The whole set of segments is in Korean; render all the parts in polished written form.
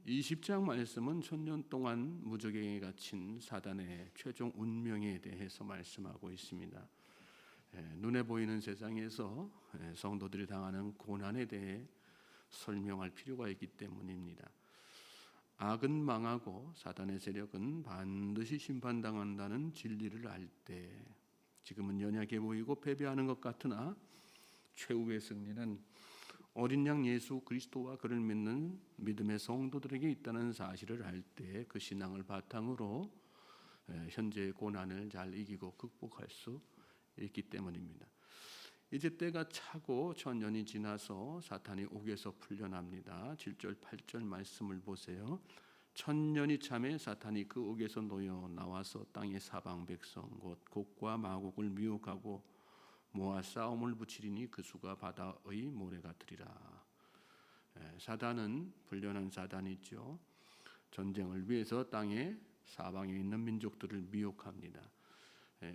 이 10장 말씀은 1000년 동안 무적행에 갇힌 사단의 최종 운명에 대해서 말씀하고 있습니다. 눈에 보이는 세상에서 성도들이 당하는 고난에 대해 설명할 필요가 있기 때문입니다. 악은 망하고 사단의 세력은 반드시 심판당한다는 진리를 알 때 지금은 연약해 보이고 패배하는 것 같으나 최후의 승리는 어린 양 예수 그리스도와 그를 믿는 믿음의 성도들에게 있다는 사실을 알 때 그 신앙을 바탕으로 현재의 고난을 잘 이기고 극복할 수 있기 때문입니다. 이제 때가 차고 1000년이 지나서 사탄이 옥에서 풀려납니다. 7절 8절 말씀을 보세요. 1000년이 참에 사탄이 그 옥에서 놓여 나와서 땅의 사방 백성 곧 곡과 마곡을 미혹하고 모아 싸움을 붙이리니 그 수가 바다의 모래 같으리라. 사단은 불련한 사단이죠. 전쟁을 위해서 땅의 사방에 있는 민족들을 미혹합니다.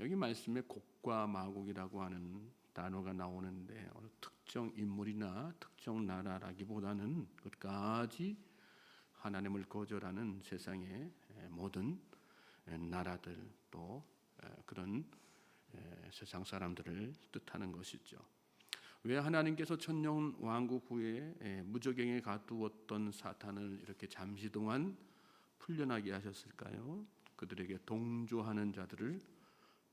여기 말씀에 곡과 마곡이라고 하는 단어가 나오는데 어느 특정 인물이나 특정 나라라기보다는 끝까지 하나님을 거절하는 세상의 모든 나라들 또 그런 세상 사람들을 뜻하는 것이죠. 왜 하나님께서 천년 왕국 후에 무적행에 가두었던 사탄을 이렇게 잠시 동안 풀려나게 하셨을까요? 그들에게 동조하는 자들을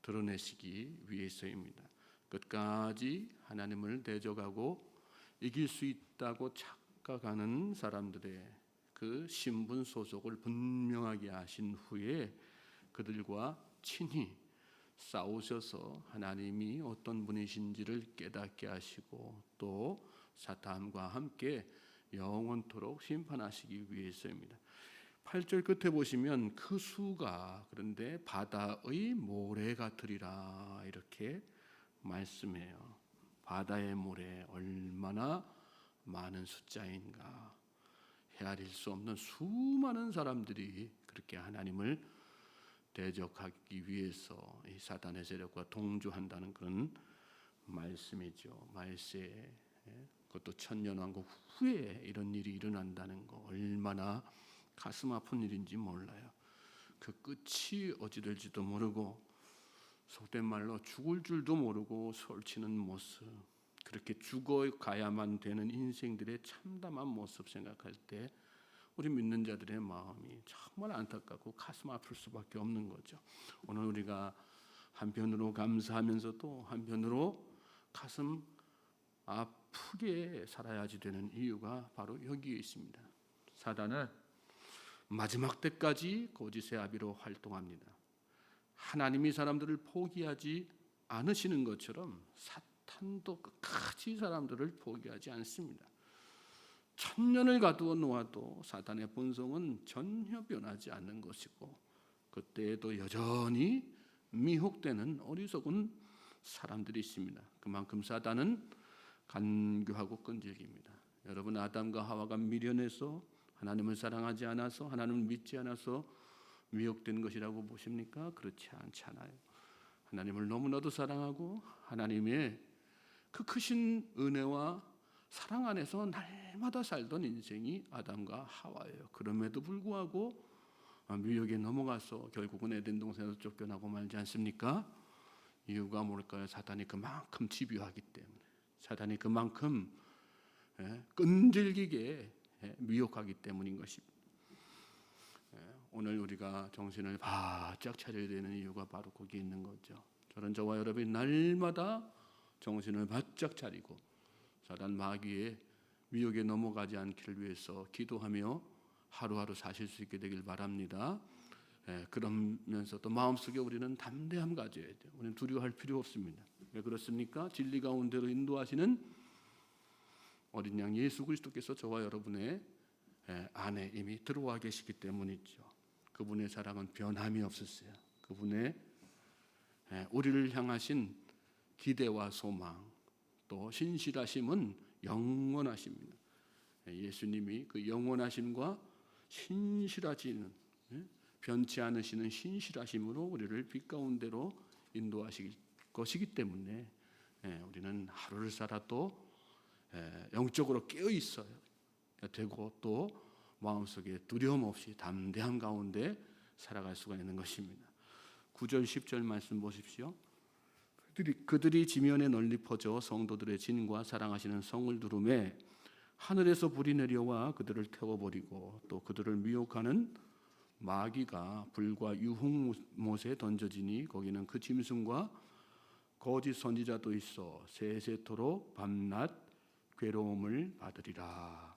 드러내시기 위해서입니다. 끝까지 하나님을 대적하고 이길 수 있다고 착각하는 사람들의 그 신분 소속을 분명하게 하신 후에 그들과 친히 싸우셔서 하나님이 어떤 분이신지를 깨닫게 하시고 또 사탄과 함께 영원토록 심판하시기 위해서입니다. 8절 끝에 보시면 그 수가 그런데 바다의 모래 같으리라 이렇게 말씀해요. 바다의 모래 얼마나 많은 숫자인가. 헤아릴 수 없는 수많은 사람들이 그렇게 하나님을 대적하기 위해서 이 사단의 세력과 동조한다는 그런 말씀이죠. 말세 그것도 천년왕국 후에 이런 일이 일어난다는 거 얼마나 가슴 아픈 일인지 몰라요. 그 끝이 어찌 될지도 모르고 속된 말로 죽을 줄도 모르고 설치는 모습 그렇게 죽어가야만 되는 인생들의 참담한 모습 생각할 때 우리 믿는 자들의 마음이 정말 안타깝고 가슴 아플 수밖에 없는 거죠. 오늘 우리가 한편으로 감사하면서도 한편으로 가슴 아프게 살아야지 되는 이유가 바로 여기에 있습니다. 사단은 마지막 때까지 거짓의 아비로 활동합니다. 하나님이 사람들을 포기하지 않으시는 것처럼 사탄도 끝까지 사람들을 포기하지 않습니다. 1000년을 가두어 놓아도 사탄의 본성은 전혀 변하지 않는 것이고 그때에도 여전히 미혹되는 어리석은 사람들이 있습니다. 그만큼 사탄은 간교하고 끈질깁니다. 여러분 아담과 하와가 미련해서 하나님을 사랑하지 않아서 하나님을 믿지 않아서 미혹된 것이라고 보십니까? 그렇지 않잖아요. 하나님을 너무나도 사랑하고 하나님의 그 크신 은혜와 사랑 안에서 날마다 살던 인생이 아담과 하와예요. 그럼에도 불구하고 미혹에 넘어가서 결국은 에덴 동산에서 쫓겨나고 말지 않습니까? 이유가 뭘까요? 사탄이 그만큼 집요하기 때문에 사탄이 그만큼 끈질기게 미혹하기 때문인 것입니다. 오늘 우리가 정신을 바짝 차려야 되는 이유가 바로 거기에 있는 거죠. 저와 여러분이 날마다 정신을 바짝 차리고 사단 마귀의 미혹에 넘어가지 않기를 위해서 기도하며 하루하루 사실 수 있게 되길 바랍니다. 그러면서도 마음속에 우리는 담대함 가져야 돼요. 우리는 두려워할 필요 없습니다. 왜 그렇습니까? 진리 가운데로 인도하시는 어린 양 예수 그리스도께서 저와 여러분의 안에 이미 들어와 계시기 때문이죠. 그분의 사랑은 변함이 없으세요. 그분의 우리를 향하신 기대와 소망 또 신실하심은 영원하십니다. 예수님이 그 영원하심과 신실하시는 변치 않으시는 신실하심으로 우리를 빛 가운데로 인도하실 것이기 때문에 우리는 하루를 살아도 영적으로 깨어 있어야 되고 또 마음속에 두려움 없이 담대함 가운데 살아갈 수가 있는 것입니다. 9절 10절 말씀 보십시오. 그들이 지면에 널리 퍼져 성도들의 진과 사랑하시는 성을 두르매 하늘에서 불이 내려와 그들을 태워버리고 또 그들을 미혹하는 마귀가 불과 유흥못에 던져지니 거기는 그 짐승과 거짓 선지자도 있어 세세토록 밤낮 괴로움을 받으리라.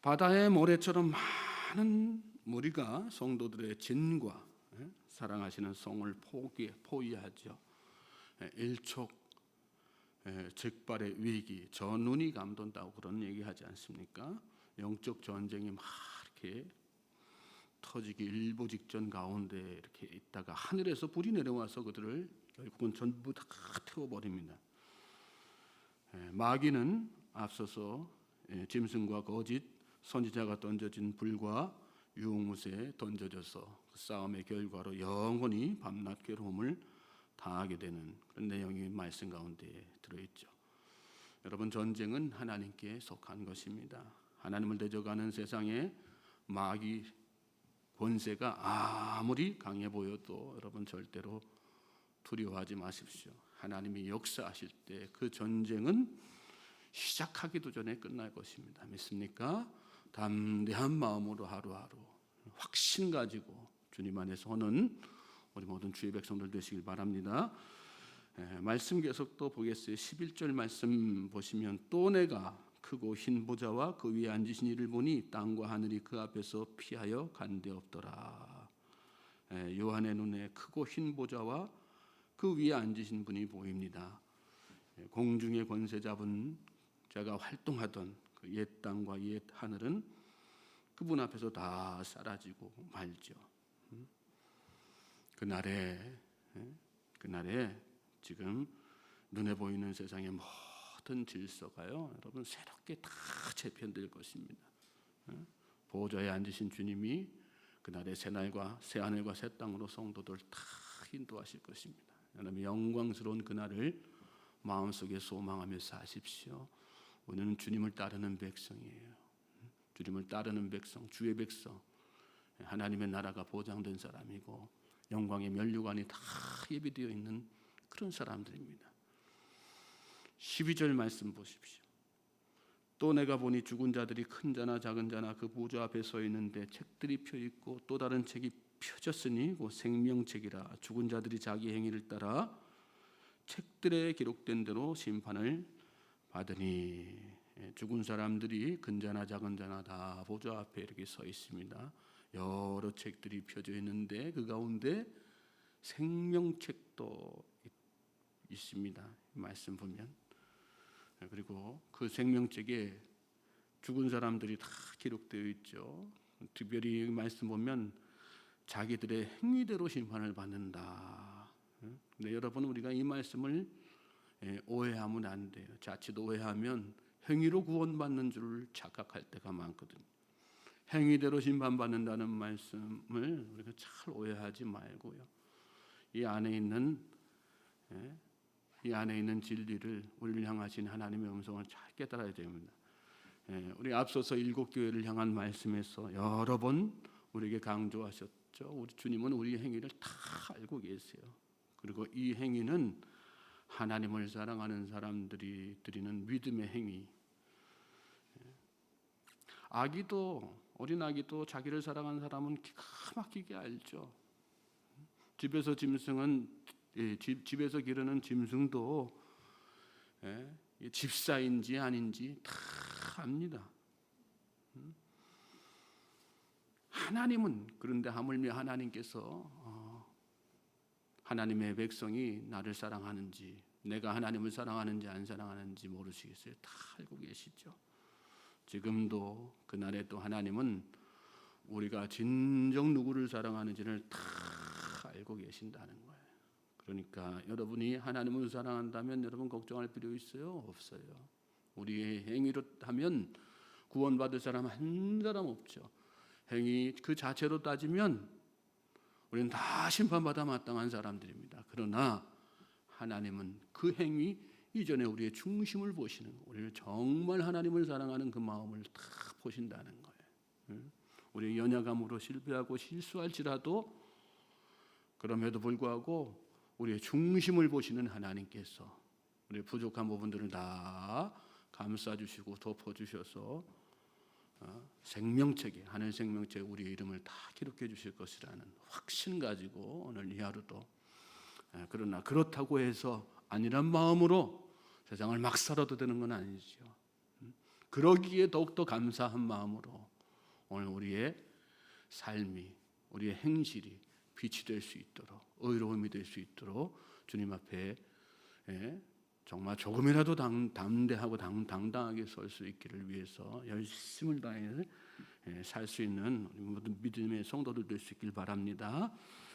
바다의 모래처럼 많은 무리가 성도들의 진과 사랑하시는 성을 포위하죠. 일촉즉발의 위기, 전운이 감돈다고 그런 얘기하지 않습니까? 영적 전쟁이 막 이렇게 터지기 일보 직전 가운데 이렇게 있다가 하늘에서 불이 내려와서 그들을 결국은 전부 다 태워버립니다. 마귀는 앞서서 짐승과 거짓 선지자가 던져진 불과 유흥못에 던져져서 그 싸움의 결과로 영원히 밤낮 괴로움을 당하게 되는 그런 내용이 말씀 가운데 들어있죠. 여러분, 전쟁은 하나님께 속한 것입니다. 하나님을 대적하는 세상에 마귀 권세가 아무리 강해 보여도 여러분 절대로 두려워하지 마십시오. 하나님이 역사하실 때 그 전쟁은 시작하기도 전에 끝날 것입니다. 믿습니까? 담대한 마음으로 하루하루 확신 가지고 주님 안에 서는 우리 모든 주의 백성들 되시길 바랍니다. 말씀 계속 또 보겠어요. 11절 말씀 보시면 또 내가 크고 흰 보좌와 그 위에 앉으신 이를 보니 땅과 하늘이 그 앞에서 피하여 간데없더라. 요한의 눈에 크고 흰 보좌와 그 위에 앉으신 분이 보입니다. 공중의 권세 잡은 자가 활동하던 그 옛 땅과 옛 하늘은 그분 앞에서 다 사라지고 말죠. 그날에 지금 눈에 보이는 세상의 모든 질서가요, 여러분 새롭게 다 재편될 것입니다. 보좌에 앉으신 주님이 그날의 새날과 새하늘과 새 땅으로 성도들 다 인도하실 것입니다. 여러분 영광스러운 그날을 마음속에 소망하며 사십시오. 우리는 주님을 따르는 백성이에요. 주님을 따르는 백성, 주의 백성, 하나님의 나라가 보장된 사람이고 영광의 면류관이 다 예비되어 있는 그런 사람들입니다. 12절 말씀 보십시오. 또 내가 보니 죽은 자들이 큰 자나 작은 자나 그 보좌 앞에 서 있는데 책들이 펴 있고 또 다른 책이 펴졌으니 그 생명책이라. 죽은 자들이 자기 행위를 따라 책들에 기록된 대로 심판을 받으니. 죽은 사람들이 큰 자나 작은 자나 다 보좌 앞에 이렇게 서 있습니다. 여러 책들이 펴져 있는데 그 가운데 생명책도 있습니다. 말씀 보면. 그리고 그 생명책에 죽은 사람들이 다 기록되어 있죠. 특별히 말씀 보면 자기들의 행위대로 심판을 받는다. 근데 여러분, 우리가 이 말씀을 오해하면 안 돼요. 자칫 오해하면 행위로 구원받는 줄 착각할 때가 많거든요. 행위대로 심판받는다는 말씀을 우리가 잘 오해하지 말고요. 이 안에 있는 진리를 우리를 향하신 하나님의 음성을 잘 깨달아야 됩니다. 우리 앞서서 7교회를 향한 말씀에서 여러 번 우리에게 강조하셨죠. 우리 주님은 우리의 행위를 다 알고 계세요. 그리고 이 행위는 하나님을 사랑하는 사람들이 드리는 믿음의 행위. 어린 아기도 자기를 사랑하는 사람은 기가 막히게 알죠. 집에서 기르는 짐승도 집사인지 아닌지 다 압니다. 하나님은 그런데 하물며 하나님께서 하나님의 백성이 나를 사랑하는지, 내가 하나님을 사랑하는지 안 사랑하는지 모르시겠어요? 다 알고 계시죠. 지금도 그날에 또 하나님은 우리가 진정 누구를 사랑하는지를 다 알고 계신다는 거예요. 그러니까 여러분이 하나님을 사랑한다면 여러분 걱정할 필요 있어요? 없어요. 우리의 행위로 하면 구원받을 사람 한 사람 없죠. 행위 그 자체로 따지면 우리는 다 심판받아 마땅한 사람들입니다. 그러나 하나님은 그 행위 이전에 우리의 중심을 보시는 거예요. 우리를 정말 하나님을 사랑하는 그 마음을 다 보신다는 거예요. 우리 연약함으로 실패하고 실수할지라도 그럼에도 불구하고 우리의 중심을 보시는 하나님께서 우리의 부족한 부분들을 다 감싸주시고 덮어주셔서 생명책에, 하늘 생명책에 우리의 이름을 다 기록해 주실 것이라는 확신 가지고 오늘 이 하루도, 그러나 그렇다고 해서 아니란 마음으로 세상을 막 살아도 되는 건 아니죠. 그러기에 더욱더 감사한 마음으로 오늘 우리의 삶이, 우리의 행실이 빛이 될 수 있도록, 의로움이 될 수 있도록 주님 앞에 정말 조금이라도 담대하고 당당하게 설 수 있기를 위해서 열심을 다해 살 수 있는 모든 믿음의 성도들 될 수 있길 바랍니다.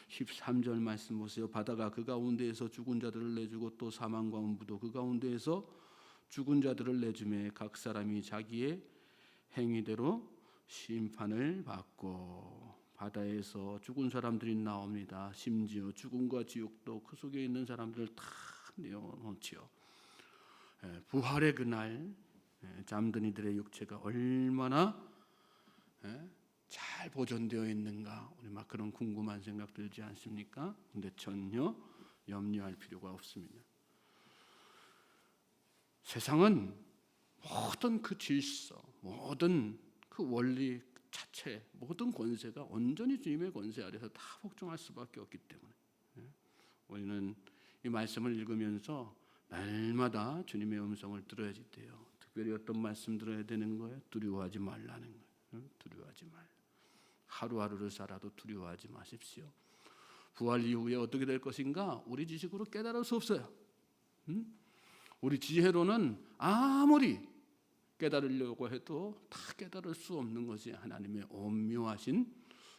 13절 말씀 보세요. 바다가 그 가운데에서 죽은 자들을 내주고 또 사망과 음부도 그 가운데에서 죽은 자들을 내주매 각 사람이 자기의 행위대로 심판을 받고. 바다에서 죽은 사람들이 나옵니다. 심지어 죽음과 지옥도 그 속에 있는 사람들을 다 내어놓지요. 부활의 그날 잠든 이들의 육체가 얼마나 잘 보존되어 있는가, 우리 막 그런 궁금한 생각 들지 않습니까? 근데 전혀 염려할 필요가 없습니다. 세상은 모든 그 질서, 모든 그 원리 자체, 모든 권세가 온전히 주님의 권세 아래서 다 복종할 수밖에 없기 때문에 우리는 이 말씀을 읽으면서 날마다 주님의 음성을 들어야지 돼요. 특별히 어떤 말씀 들어야 되는 거예요? 두려워하지 말라는 거예요. 두려워하지 말. 하루하루를 살아도 두려워하지 마십시오. 부활 이후에 어떻게 될 것인가? 우리 지식으로 깨달을 수 없어요. 우리 지혜로는 아무리 깨달으려고 해도 다 깨달을 수 없는 것이 하나님의 오묘하신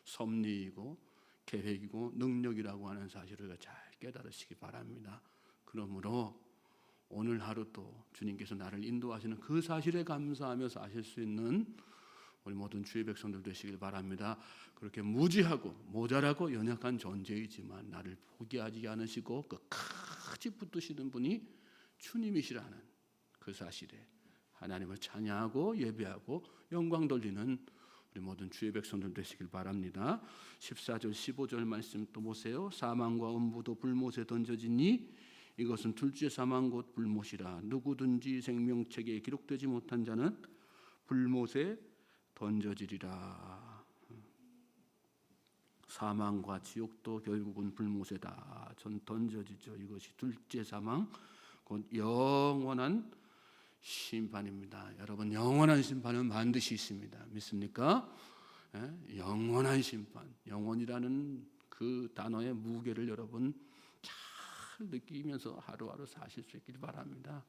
섭리이고 계획이고 능력이라고 하는 사실을 잘 깨달으시기 바랍니다. 그러므로 오늘 하루도 주님께서 나를 인도하시는 그 사실에 감사하며 사실 수 있는 우리 모든 주의 백성들 되시길 바랍니다. 그렇게 무지하고 모자라고 연약한 존재이지만 나를 포기하지 않으시고 끝까지 붙드시는 분이 주님이시라는 그 사실에 하나님을 찬양하고 예배하고 영광 돌리는 우리 모든 주의 백성들 되시길 바랍니다. 14절 15절 말씀 또 보세요. 사망과 음부도 불못에 던져지니 이것은 둘째 사망 곧 불못이라. 누구든지 생명책에 기록되지 못한 자는 불못에 던져지리라. 사망과 지옥도 결국은 불못에 다 던져지죠. 이것이 둘째 사망 곧 영원한 심판입니다. 여러분, 영원한 심판은 반드시 있습니다. 믿습니까? 영원한 심판, 영원이라는 그 단어의 무게를 여러분 잘 느끼면서 하루하루 사실 수 있길 바랍니다.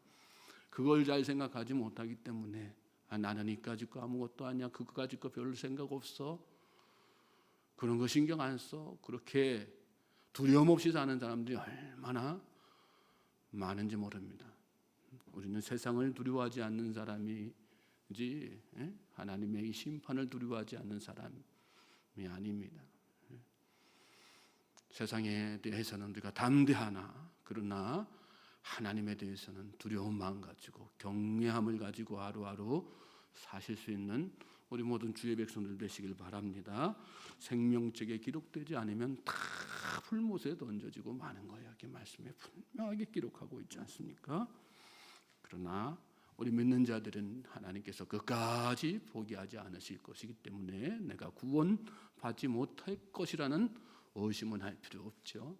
그걸 잘 생각하지 못하기 때문에 나는 이까짓 거 아무것도 아니야, 그거까짓 거 별 생각 없어, 그런 거 신경 안 써, 그렇게 두려움 없이 사는 사람들이 얼마나 많은지 모릅니다. 우리는 세상을 두려워하지 않는 사람이지 하나님의 이 심판을 두려워하지 않는 사람이 아닙니다. 세상에 대해서는 우리가 담대하나 그러나 하나님에 대해서는 두려운 마음 가지고 경외함을 가지고 하루하루 사실 수 있는 우리 모든 주의 백성들 되시길 바랍니다. 생명책에 기록되지 않으면 다 불못에 던져지고 마는 거예요. 이렇게 말씀에 분명하게 기록하고 있지 않습니까? 그러나 우리 믿는 자들은 하나님께서 끝까지 포기하지 않으실 것이기 때문에 내가 구원받지 못할 것이라는 의심은 할 필요 없죠.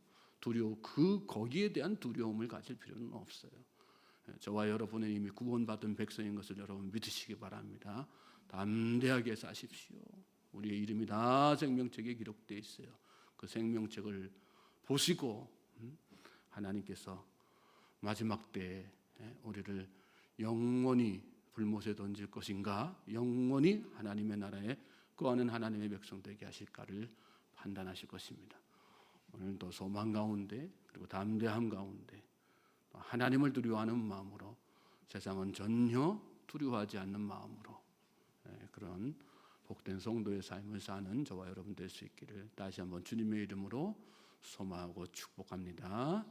거기에 대한 두려움을 가질 필요는 없어요. 저와 여러분은 이미 구원받은 백성인 것을 여러분 믿으시기 바랍니다. 담대하게 사십시오. 우리의 이름이 다 생명책에 기록되어 있어요. 그 생명책을 보시고 하나님께서 마지막 때에 우리를 영원히 불못에 던질 것인가, 영원히 하나님의 나라에 거하는 하나님의 백성 되게 하실까를 판단하실 것입니다. 오늘도 소망 가운데 그리고 담대함 가운데 하나님을 두려워하는 마음으로, 세상은 전혀 두려워하지 않는 마음으로 그런 복된 성도의 삶을 사는 저와 여러분 될 수 있기를 다시 한번 주님의 이름으로 소망하고 축복합니다.